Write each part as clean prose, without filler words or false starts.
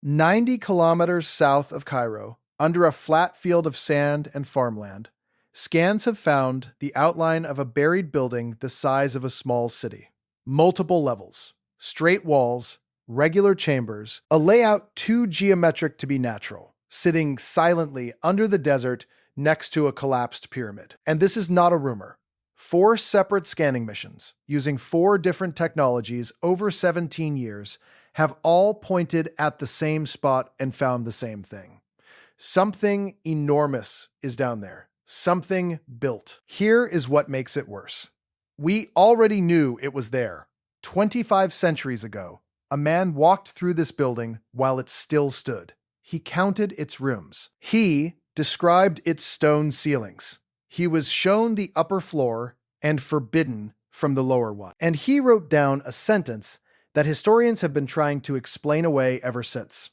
90 kilometers south of Cairo, under a flat field of sand and farmland, scans have found the outline of a buried building the size of a small city. Multiple levels, straight walls, regular chambers, a layout too geometric to be natural, sitting silently under the desert next to a collapsed pyramid. And this is not a rumor. 4 separate scanning missions, using 4 different technologies over 17 years, have all pointed at the same spot and found the same thing. Something enormous is down there. Something built. Here is what makes it worse. We already knew it was there. 25 centuries ago, a man walked through this building while it still stood. He counted its rooms. He described its stone ceilings. He was shown the upper floor and forbidden from the lower one. And he wrote down a sentence that historians have been trying to explain away ever since.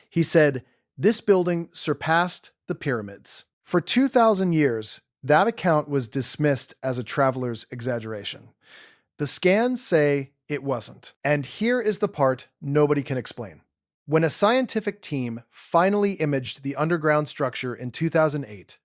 He said, "This building surpassed the pyramids." For 2,000 years, that account was dismissed as a traveler's exaggeration. The scans say it wasn't. And here is the part nobody can explain. When a scientific team finally imaged the underground structure in 2008,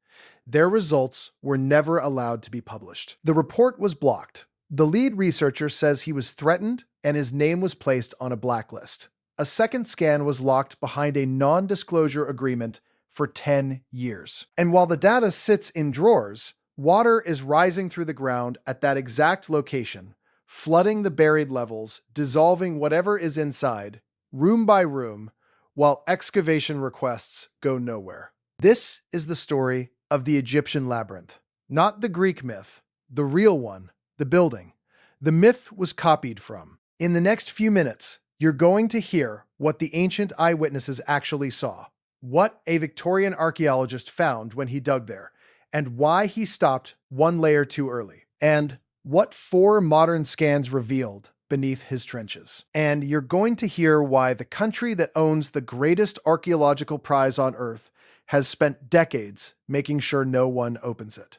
their results were never allowed to be published. The report was blocked. The lead researcher says he was threatened and his name was placed on a blacklist. A second scan was locked behind a non-disclosure agreement for 10 years. And while the data sits in drawers, water is rising through the ground at that exact location, flooding the buried levels, dissolving whatever is inside, room by room, while excavation requests go nowhere. This is the story of the Egyptian Labyrinth. Not the Greek myth, the real one, the building. The myth was copied from. In the next few minutes, you're going to hear what the ancient eyewitnesses actually saw, what a Victorian archaeologist found when he dug there, and why he stopped one layer too early, and what 4 modern scans revealed beneath his trenches. And you're going to hear why the country that owns the greatest archaeological prize on Earth has spent decades making sure no one opens it.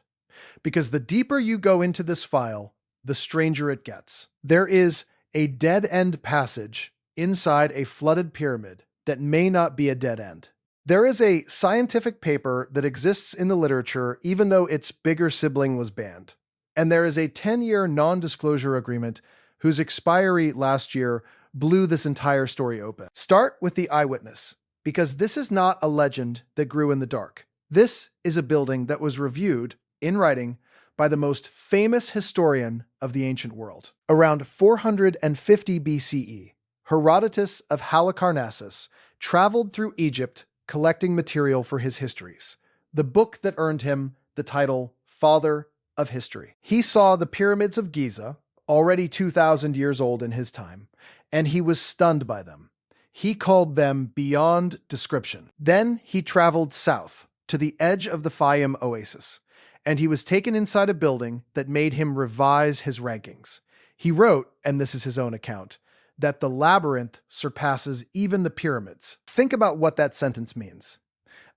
Because the deeper you go into this file, the stranger it gets. There is a dead-end passage inside a flooded pyramid that may not be a dead end. There is a scientific paper that exists in the literature even though its bigger sibling was banned. And there is a 10-year non-disclosure agreement whose expiry last year blew this entire story open. Start with the eyewitness, because this is not a legend that grew in the dark. This is a building that was reviewed, in writing, by the most famous historian of the ancient world. Around 450 BCE, Herodotus of Halicarnassus traveled through Egypt collecting material for his histories, the book that earned him the title Father of History. He saw the pyramids of Giza, already 2,000 years old in his time, and he was stunned by them. He called them beyond description. Then he traveled south to the edge of the Fayum oasis, and he was taken inside a building that made him revise his rankings. He wrote, and this is his own account, that the labyrinth surpasses even the pyramids. Think about what that sentence means.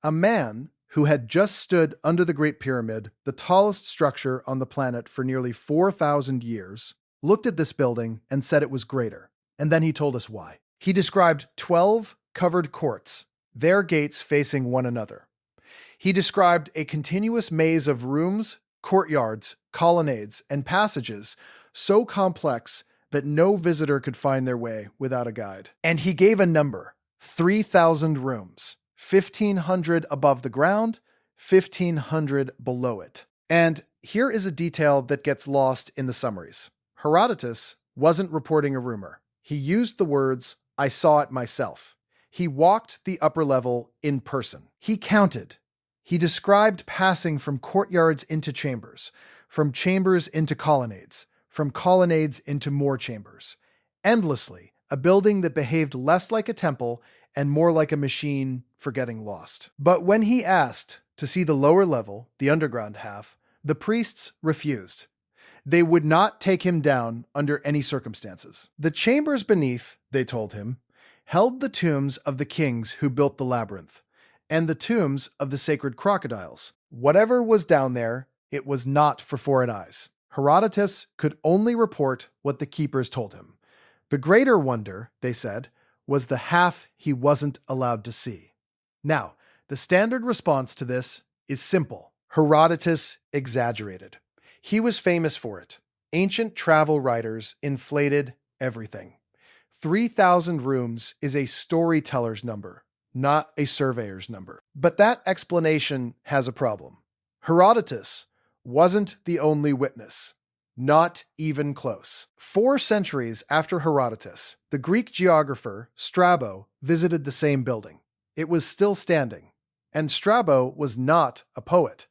A man who had just stood under the Great Pyramid, the tallest structure on the planet for nearly 4,000 years, looked at this building and said it was greater. And then he told us why. He described 12 covered courts, their gates facing one another. He described a continuous maze of rooms, courtyards, colonnades, and passages so complex that no visitor could find their way without a guide. And he gave a number, 3,000 rooms, 1,500 above the ground, 1,500 below it. And here is a detail that gets lost in the summaries. Herodotus wasn't reporting a rumor. He used the words, "I saw it myself." He walked the upper level in person. He counted. He described passing from courtyards into chambers, from chambers into colonnades, from colonnades into more chambers. Endlessly, a building that behaved less like a temple and more like a machine for getting lost. But when he asked to see the lower level, the underground half, the priests refused. They would not take him down under any circumstances. The chambers beneath, they told him, held the tombs of the kings who built the labyrinth, and the tombs of the sacred crocodiles. Whatever was down there, it was not for foreign eyes. Herodotus could only report what the keepers told him. The greater wonder, they said, was the half he wasn't allowed to see. Now, the standard response to this is simple. Herodotus exaggerated. He was famous for it. Ancient travel writers inflated everything. 3,000 rooms is a storyteller's number, not a surveyor's number. But that explanation has a problem. Herodotus wasn't the only witness. Not even close. 4 centuries after Herodotus, the Greek geographer Strabo visited the same building. It was still standing. And Strabo was not a poet.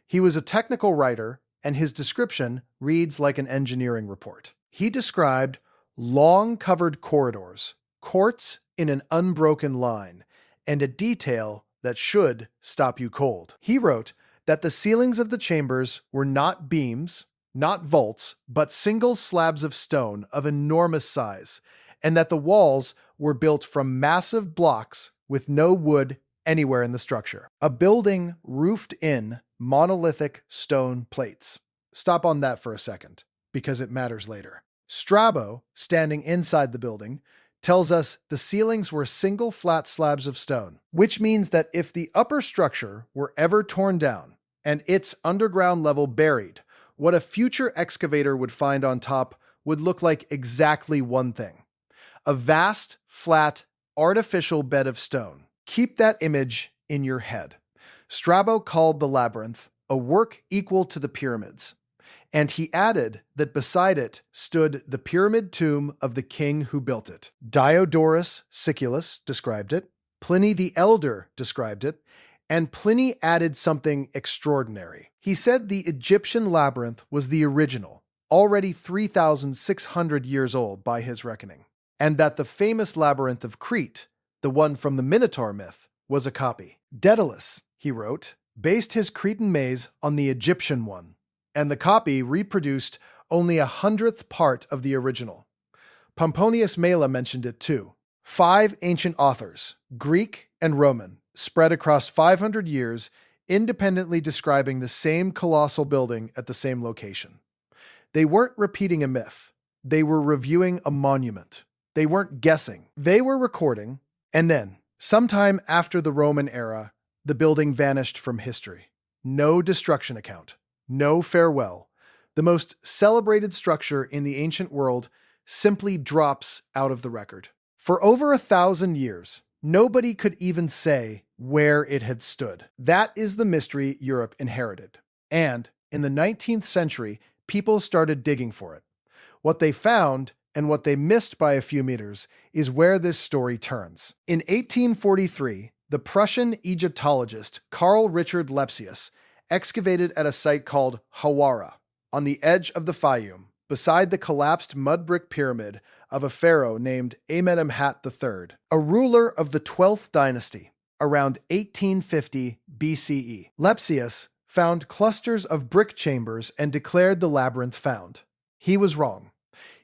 He was a technical writer, and his description reads like an engineering report. He described long covered corridors, courts in an unbroken line, and a detail that should stop you cold. He wrote that the ceilings of the chambers were not beams, not vaults, but single slabs of stone of enormous size, and that the walls were built from massive blocks with no wood anywhere in the structure. A building roofed in monolithic stone plates. Stop on that for a second, because it matters later. Strabo, standing inside the building, tells us the ceilings were single flat slabs of stone, which means that if the upper structure were ever torn down and its underground level buried, what a future excavator would find on top would look like exactly one thing: a vast, flat, artificial bed of stone. Keep that image in your head. Strabo called the labyrinth a work equal to the pyramids, and he added that beside it stood the pyramid tomb of the king who built it. Diodorus Siculus described it, Pliny the Elder described it, and Pliny added something extraordinary. He said the Egyptian labyrinth was the original, already 3,600 years old by his reckoning, and that the famous labyrinth of Crete, the one from the Minotaur myth, was a copy. Daedalus, he wrote, based his Cretan maze on the Egyptian one, and the copy reproduced only 1/100th part of the original. Pomponius Mela mentioned it too. 5 ancient authors, Greek and Roman, spread across 500 years, independently describing the same colossal building at the same location. They weren't repeating a myth. They were reviewing a monument. They weren't guessing. They were recording, and then, sometime after the Roman era, the building vanished from history. No destruction account. No farewell. The most celebrated structure in the ancient world simply drops out of the record. For over 1,000 years, nobody could even say where it had stood. That is the mystery Europe inherited. And in the 19th century, people started digging for it. What they found, and what they missed by a few meters, is where this story turns. In 1843, the Prussian Egyptologist Carl Richard Lepsius excavated at a site called Hawara, on the edge of the Fayum, beside the collapsed mud brick pyramid of a pharaoh named Amenemhat III, a ruler of the 12th dynasty, around 1850 BCE. Lepsius found clusters of brick chambers and declared the labyrinth found. He was wrong.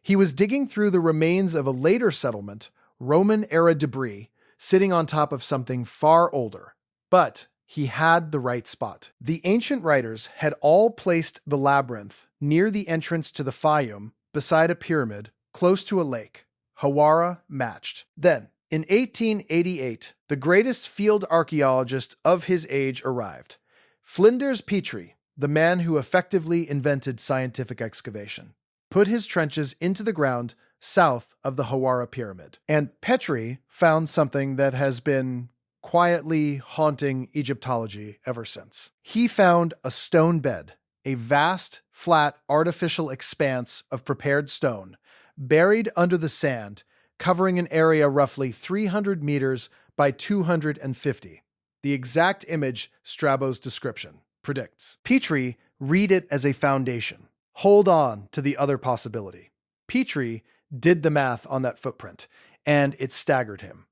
He was digging through the remains of a later settlement, Roman-era debris, sitting on top of something far older. But he had the right spot. The ancient writers had all placed the labyrinth near the entrance to the Fayum, beside a pyramid, close to a lake. Hawara matched. Then, in 1888, the greatest field archaeologist of his age arrived. Flinders Petrie, the man who effectively invented scientific excavation, put his trenches into the ground south of the Hawara pyramid. And Petrie found something that has been quietly haunting Egyptology ever since. He found a stone bed, a vast, flat, artificial expanse of prepared stone, buried under the sand, covering an area roughly 300 meters by 250. The exact image Strabo's description predicts. Petrie read it as a foundation. Hold on to the other possibility. Petrie did the math on that footprint, and it staggered him.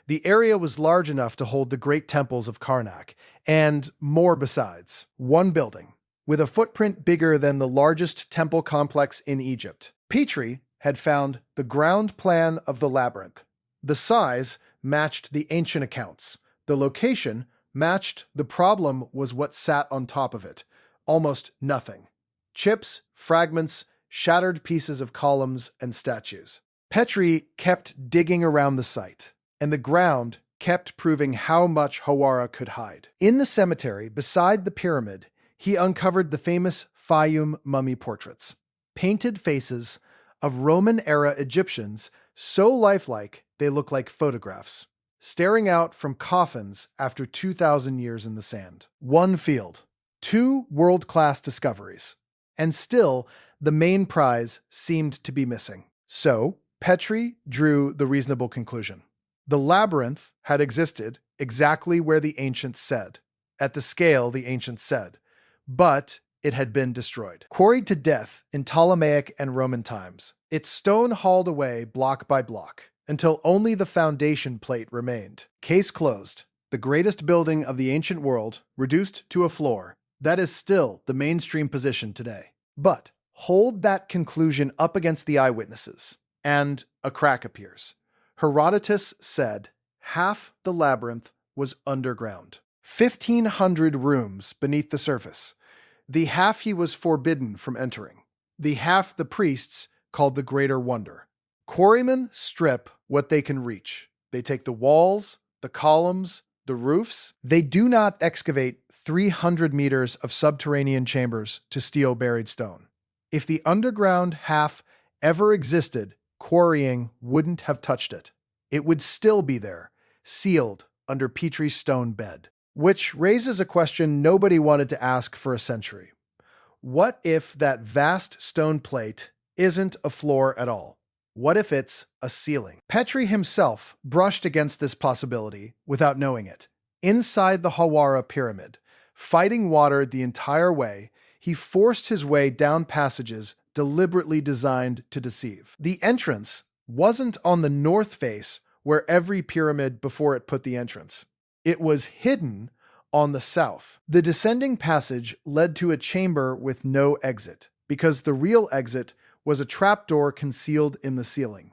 The area was large enough to hold the great temples of Karnak, and more besides. One building, with a footprint bigger than the largest temple complex in Egypt. Petrie had found the ground plan of the labyrinth. The size matched the ancient accounts. The location matched. The problem was what sat on top of it. Almost nothing. Chips, fragments, shattered pieces of columns and statues. Petrie kept digging around the site, and the ground kept proving how much Hawara could hide. In the cemetery beside the pyramid, he uncovered the famous Fayum mummy portraits, painted faces of Roman-era Egyptians so lifelike they look like photographs, staring out from coffins after 2,000 years in the sand. One field, two world-class discoveries, and still the main prize seemed to be missing. So, Petrie drew the reasonable conclusion. The labyrinth had existed exactly where the ancients said, at the scale the ancients said, but it had been destroyed. Quarried to death in Ptolemaic and Roman times, its stone hauled away block by block, until only the foundation plate remained. Case closed. The greatest building of the ancient world, reduced to a floor, that is still the mainstream position today. But hold that conclusion up against the eyewitnesses, and a crack appears. Herodotus said half the labyrinth was underground. 1,500 rooms beneath the surface. The half he was forbidden from entering. The half the priests called the greater wonder. Quarrymen strip what they can reach. They take the walls, the columns, the roofs. They do not excavate 300 meters of subterranean chambers to steal buried stone. If the underground half ever existed, quarrying wouldn't have touched it. It would still be there, sealed under Petrie's stone bed. Which raises a question nobody wanted to ask for a century. What if that vast stone plate isn't a floor at all? What if it's a ceiling? Petrie himself brushed against this possibility without knowing it. Inside the Hawara pyramid, fighting water the entire way, he forced his way down passages deliberately designed to deceive. The entrance wasn't on the north face where every pyramid before it put the entrance. It was hidden on the south. The descending passage led to a chamber with no exit, because the real exit was a trapdoor concealed in the ceiling.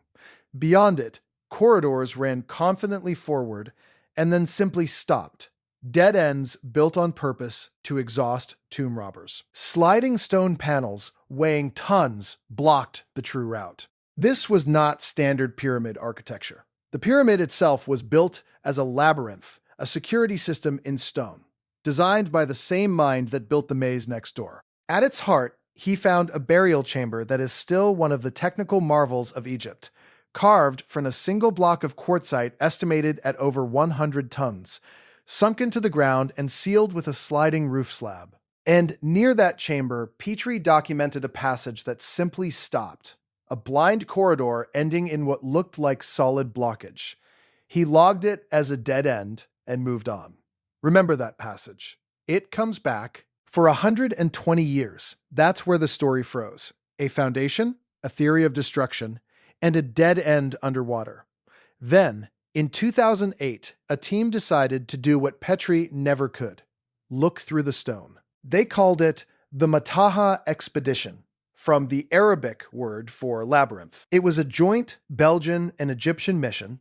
Beyond it, corridors ran confidently forward and then simply stopped. Dead ends built on purpose to exhaust tomb robbers. Sliding stone panels weighing tons blocked the true route. This was not standard pyramid architecture. The pyramid itself was built as a labyrinth, a security system in stone, designed by the same mind that built the maze next door. At its heart, he found a burial chamber that is still one of the technical marvels of Egypt, carved from a single block of quartzite estimated at over 100 tons, sunk into the ground and sealed with a sliding roof slab. And near that chamber, Petrie documented a passage that simply stopped, a blind corridor ending in what looked like solid blockage. He logged it as a dead end and moved on. Remember that passage. It comes back. For 120 years, that's where the story froze. A foundation, a theory of destruction, and a dead end underwater. Then, in 2008, a team decided to do what Petrie never could: look through the stone. They called it the Mataha expedition, from the Arabic word for labyrinth. It was a joint Belgian and Egyptian mission,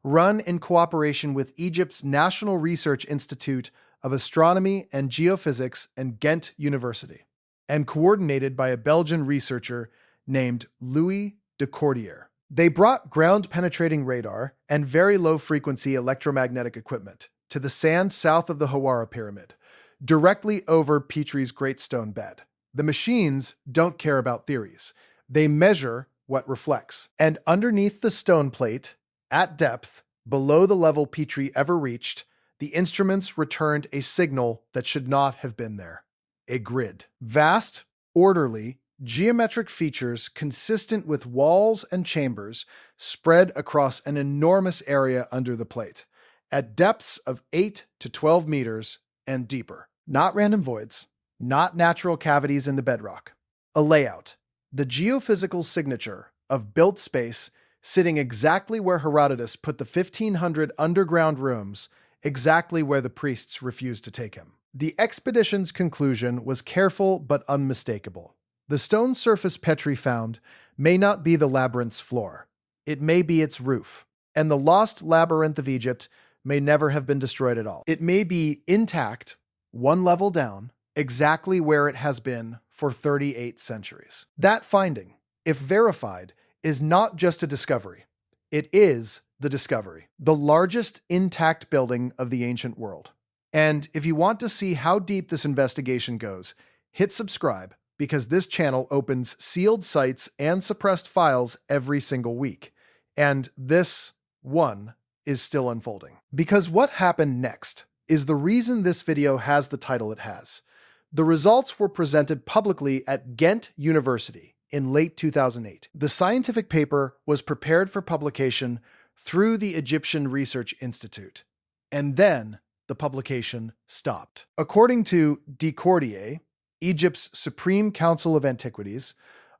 run in cooperation with Egypt's National Research Institute of Astronomy and Geophysics and Ghent University, and coordinated by a Belgian researcher named Louis de Cordier. They brought ground-penetrating radar and very low-frequency electromagnetic equipment to the sand south of the Hawara pyramid, directly over Petrie's Great Stone Bed. The machines don't care about theories. They measure what reflects. And underneath the stone plate, at depth, below the level Petrie ever reached, the instruments returned a signal that should not have been there. A grid. Vast, orderly, geometric features consistent with walls and chambers spread across an enormous area under the plate, at depths of 8 to 12 meters and deeper. Not random voids, not natural cavities in the bedrock. A layout. The geophysical signature of built space sitting exactly where Herodotus put the 1,500 underground rooms, exactly where the priests refused to take him. The expedition's conclusion was careful but unmistakable. The stone surface Petrie found may not be the labyrinth's floor. It may be its roof. And the lost labyrinth of Egypt may never have been destroyed at all. It may be intact, one level down, exactly where it has been for 38 centuries. That finding, if verified, is not just a discovery. It is the discovery, the largest intact building of the ancient world. And if you want to see how deep this investigation goes, hit subscribe because this channel opens sealed sites and suppressed files every single week. And this one is still unfolding. Because what happened next is the reason this video has the title it has. The results were presented publicly at Ghent University in late 2008. The scientific paper was prepared for publication through the Egyptian Research Institute. And then the publication stopped. According to Decordier, Egypt's Supreme Council of Antiquities,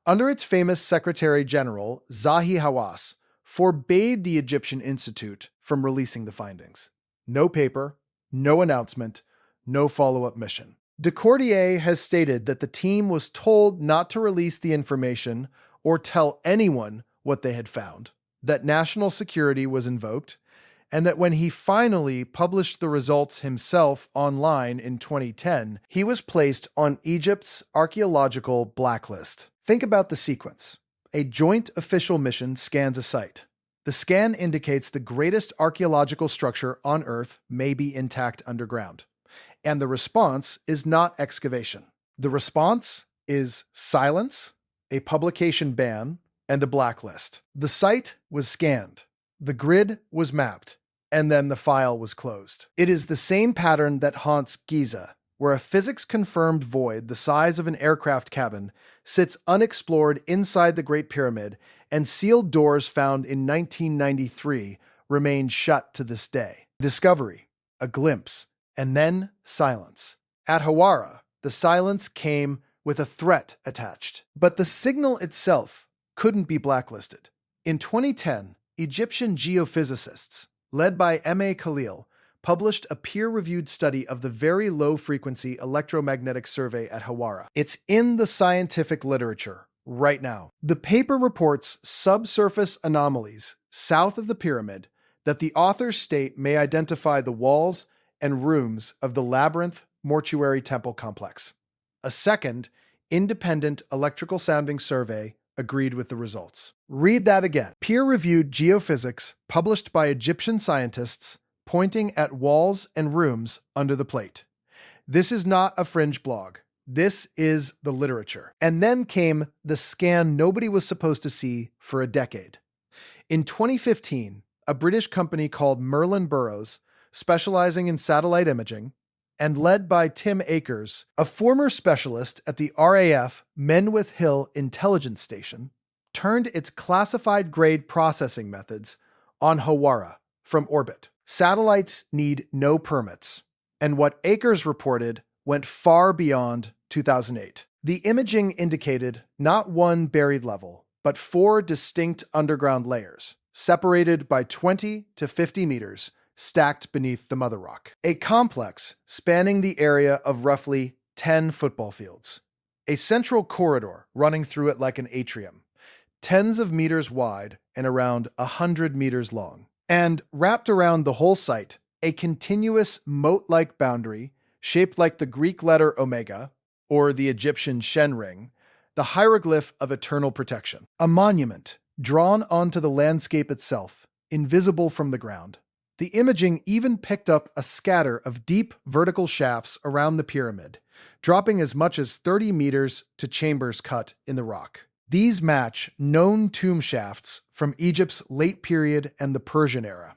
under its famous Secretary General Zahi Hawass, forbade the Egyptian Institute from releasing the findings. No paper, no announcement, no follow-up mission. Decordier has stated that the team was told not to release the information or tell anyone what they had found, that national security was invoked, and that when he finally published the results himself online in 2010, he was placed on Egypt's archaeological blacklist. Think about the sequence. A joint official mission scans a site. The scan indicates the greatest archaeological structure on Earth may be intact underground. And the response is not excavation. The response is silence, a publication ban, and a blacklist. The site was scanned. The grid was mapped. And then the file was closed. It is the same pattern that haunts Giza, where a physics-confirmed void the size of an aircraft cabin sits unexplored inside the Great Pyramid, and sealed doors found in 1993 remain shut to this day. Discovery, a glimpse, and then silence. At Hawara, the silence came with a threat attached. But the signal itself couldn't be blacklisted. In 2010, Egyptian geophysicists, led by M.A. Khalil, published a peer-reviewed study of the very low-frequency electromagnetic survey at Hawara. It's in the scientific literature right now. The paper reports subsurface anomalies south of the pyramid that the authors state may identify the walls and rooms of the Labyrinth mortuary temple complex. A second, independent electrical sounding survey agreed with the results. Read that again. Peer-reviewed geophysics published by Egyptian scientists pointing at walls and rooms under the plate. This is not a fringe blog. This is the literature. And then came the scan nobody was supposed to see for a decade. In 2015, a British company called Merlin Burrows, specializing in satellite imaging, and led by Tim Akers, a former specialist at the RAF Menwith Hill Intelligence Station, turned its classified grade processing methods on Hawara from orbit. Satellites need no permits, and what Akers reported went far beyond 2008. The imaging indicated not one buried level, but 4 distinct underground layers, separated by 20 to 50 meters, stacked beneath the mother rock. A complex spanning the area of roughly 10 football fields. A central corridor running through it like an atrium, tens of meters wide and around 100 meters long. And wrapped around the whole site, a continuous moat-like boundary shaped like the Greek letter omega, or the Egyptian Shen ring, the hieroglyph of eternal protection. A monument drawn onto the landscape itself, invisible from the ground. The imaging even picked up a scatter of deep vertical shafts around the pyramid, dropping as much as 30 meters to chambers cut in the rock. These match known tomb shafts from Egypt's late period and the Persian era.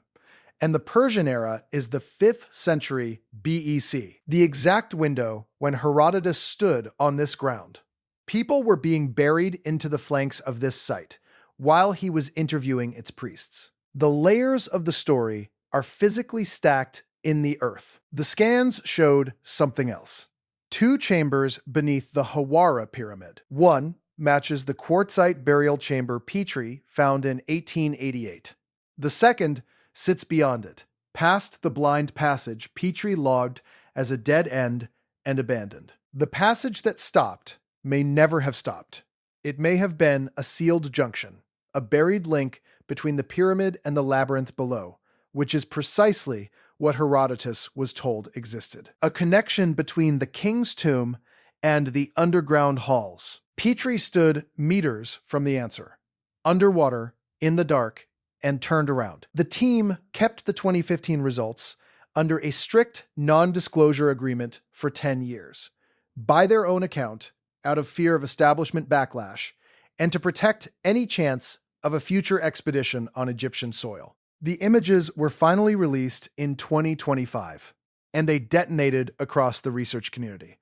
And the Persian era is the 5th century BEC, the exact window when Herodotus stood on this ground. People were being buried into the flanks of this site while he was interviewing its priests. The layers of the story are physically stacked in the earth. The scans showed something else. 2 chambers beneath the Hawara pyramid. One matches the quartzite burial chamber Petrie found in 1888. The second sits beyond it, past the blind passage Petrie logged as a dead end and abandoned. The passage that stopped may never have stopped. It may have been a sealed junction, a buried link between the pyramid and the labyrinth below, which is precisely what Herodotus was told existed. A connection between the king's tomb and the underground halls. Petrie stood meters from the answer, underwater, in the dark, and turned around. The team kept the 2015 results under a strict non-disclosure agreement for 10 years, by their own account, out of fear of establishment backlash, and to protect any chance of a future expedition on Egyptian soil. The images were finally released in 2025, and they detonated across the research community,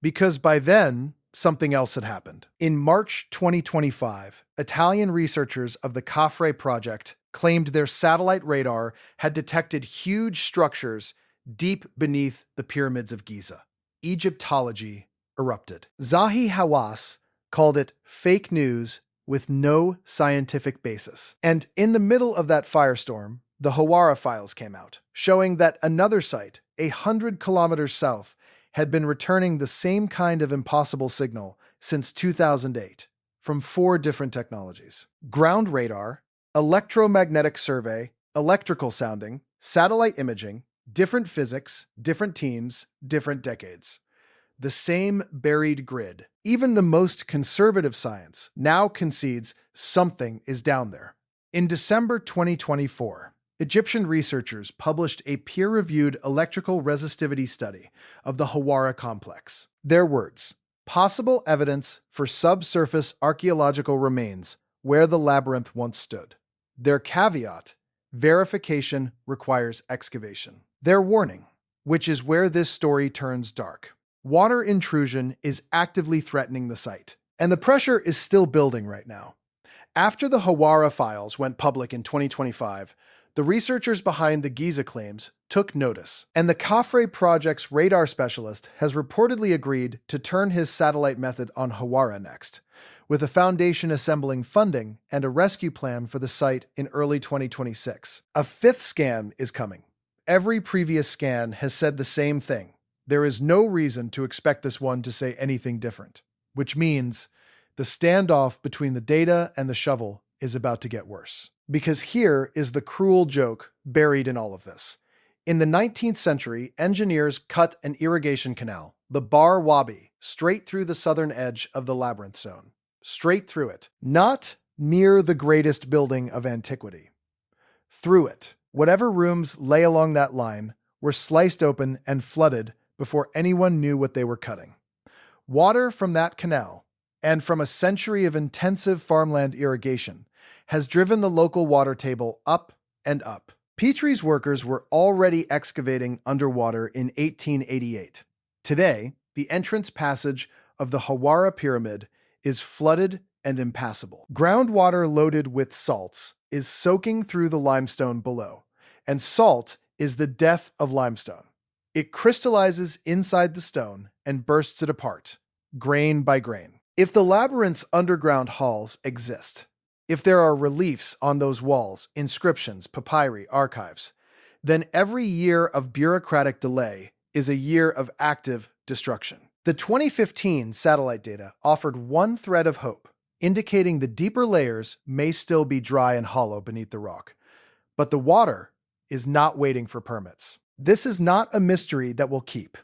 because by then, something else had happened. In March 2025, Italian researchers of the Khafre project claimed their satellite radar had detected huge structures deep beneath the pyramids of Giza. Egyptology erupted. Zahi Hawass called it fake news with no scientific basis. And in the middle of that firestorm, the Hawara files came out, showing that another site, 100 kilometers south, had been returning the same kind of impossible signal since 2008 from 4 different technologies: ground radar, electromagnetic survey, electrical sounding, satellite imaging, different physics, different teams, different decades. The same buried grid. Even the most conservative science now concedes something is down there. In December 2024, Egyptian researchers published a peer-reviewed electrical resistivity study of the Hawara complex. Their words: possible evidence for subsurface archaeological remains where the labyrinth once stood. Their caveat: verification requires excavation. Their warning, which is where this story turns dark: water intrusion is actively threatening the site, and the pressure is still building right now. After the Hawara files went public in 2025, the researchers behind the Giza claims took notice, and the Khafre project's radar specialist has reportedly agreed to turn his satellite method on Hawara next, with a foundation assembling funding and a rescue plan for the site in early 2026. A 5th scan is coming. Every previous scan has said the same thing. There is no reason to expect this one to say anything different, which means the standoff between the data and the shovel is about to get worse. Because here is the cruel joke buried in all of this. In the 19th century, engineers cut an irrigation canal, the Bar Wabi, straight through the southern edge of the labyrinth zone. Straight through it. Not near the greatest building of antiquity. Through it. Whatever rooms lay along that line were sliced open and flooded before anyone knew what they were cutting. Water from that canal, and from a century of intensive farmland irrigation, has driven the local water table up and up. Petrie's workers were already excavating underwater in 1888. Today, the entrance passage of the Hawara pyramid is flooded and impassable. Groundwater loaded with salts is soaking through the limestone below, and salt is the death of limestone. It crystallizes inside the stone and bursts it apart, grain by grain. If the labyrinth's underground halls exist, if there are reliefs on those walls, inscriptions, papyri, archives, then every year of bureaucratic delay is a year of active destruction. The 2015 satellite data offered one thread of hope, indicating the deeper layers may still be dry and hollow beneath the rock. But the water is not waiting for permits. This is not a mystery that will keep.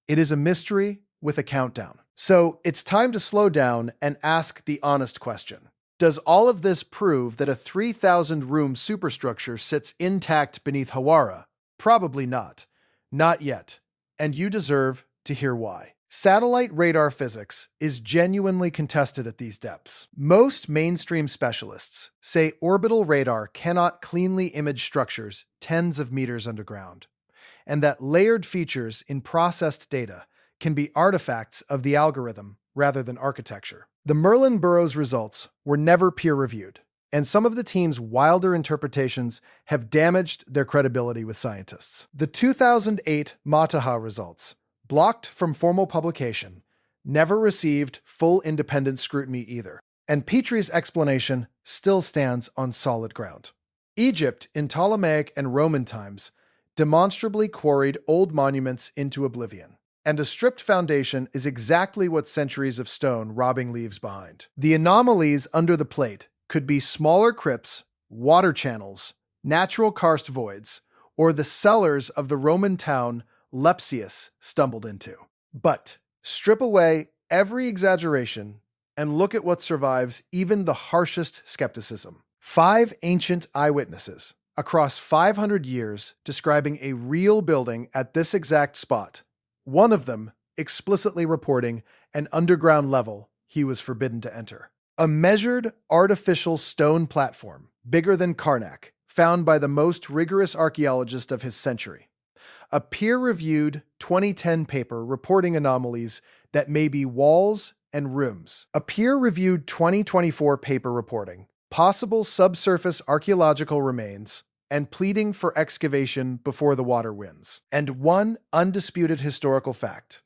It is a mystery with a countdown. So it's time to slow down and ask the honest question. Does all of this prove that a 3,000-room superstructure sits intact beneath Hawara? Probably not. Not yet. And you deserve to hear why. Satellite radar physics is genuinely contested at these depths. Most mainstream specialists say orbital radar cannot cleanly image structures tens of meters underground, and that layered features in processed data can be artifacts of the algorithm rather than architecture. The Merlin Burrows results were never peer-reviewed, and some of the team's wilder interpretations have damaged their credibility with scientists. The 2008 Mataha results, blocked from formal publication, never received full independent scrutiny either, and Petrie's explanation still stands on solid ground. Egypt, in Ptolemaic and Roman times, demonstrably quarried old monuments into oblivion. And a stripped foundation is exactly what centuries of stone robbing leaves behind. The anomalies under the plate could be smaller crypts, water channels, natural karst voids, or the cellars of the Roman town Lepsius stumbled into. But strip away every exaggeration, And look at what survives even the harshest skepticism. 5 ancient eyewitnesses across 500 years describing a real building at this exact spot, one of them explicitly reporting an underground level he was forbidden to enter. A measured artificial stone platform, bigger than Karnak, found by the most rigorous archaeologist of his century. A peer-reviewed 2010 paper reporting anomalies that may be walls and rooms. A peer-reviewed 2024 paper reporting possible subsurface archaeological remains and pleading for excavation before the water wins. And one undisputed historical fact.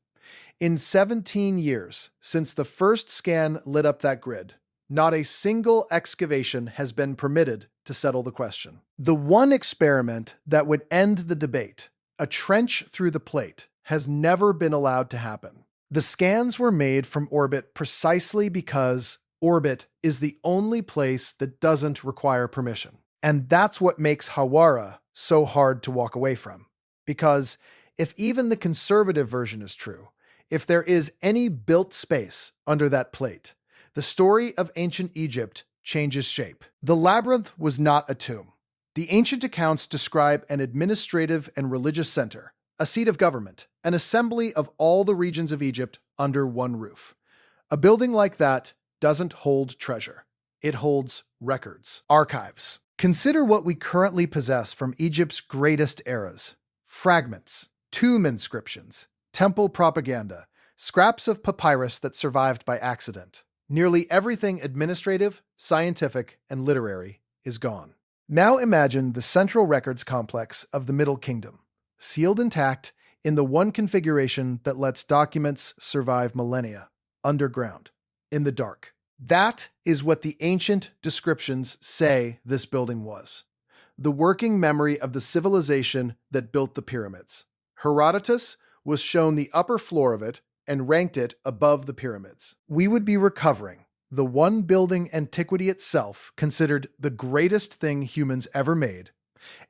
In 17 years since the first scan lit up that grid, not a single excavation has been permitted to settle the question. The one experiment that would end the debate, a trench through the plate, has never been allowed to happen. The scans were made from orbit precisely because orbit is the only place that doesn't require permission. And that's what makes Hawara so hard to walk away from. Because if even the conservative version is true, if there is any built space under that plate, the story of ancient Egypt changes shape. The labyrinth was not a tomb. The ancient accounts describe an administrative and religious center, a seat of government, an assembly of all the regions of Egypt under one roof. A building like that doesn't hold treasure. It holds records, archives. Consider what we currently possess from Egypt's greatest eras. Fragments, tomb inscriptions, temple propaganda, scraps of papyrus that survived by accident. Nearly everything administrative, scientific, and literary is gone. Now imagine the central records complex of the Middle Kingdom, sealed intact in the one configuration that lets documents survive millennia, underground, in the dark. That is what the ancient descriptions say this building was. The working memory of the civilization that built the pyramids. Herodotus was shown the upper floor of it and ranked it above the pyramids. We would be recovering the one building antiquity itself considered the greatest thing humans ever made,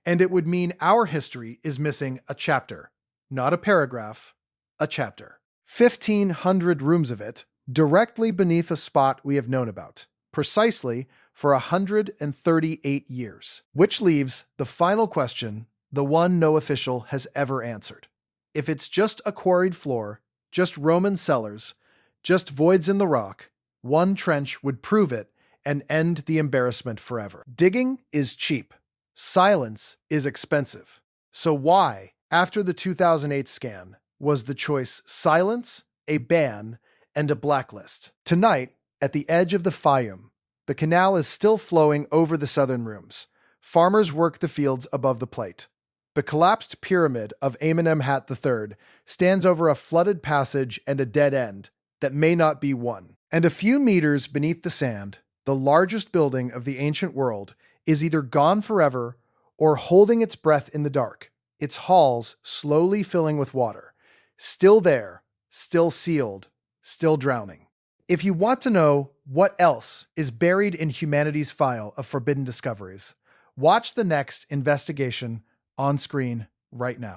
and it would mean our history is missing a chapter, not a paragraph, a chapter. 1,500 rooms of it, directly beneath a spot we have known about, precisely for 138 years. Which leaves the final question, the one no official has ever answered. If it's just a quarried floor, just Roman cellars, just voids in the rock, one trench would prove it and end the embarrassment forever. Digging is cheap. Silence is expensive. So why, after the 2008 scan, was the choice silence, a ban, and a blacklist? Tonight, at the edge of the Fayum, the canal is still flowing over the southern rooms. Farmers work the fields above the plate. The collapsed pyramid of Amenemhat III stands over a flooded passage and a dead end that may not be one. And a few meters beneath the sand, the largest building of the ancient world is either gone forever or holding its breath in the dark, its halls slowly filling with water. Still there, still sealed, still drowning. If you want to know what else is buried in humanity's file of forbidden discoveries, watch the next investigation on screen right now.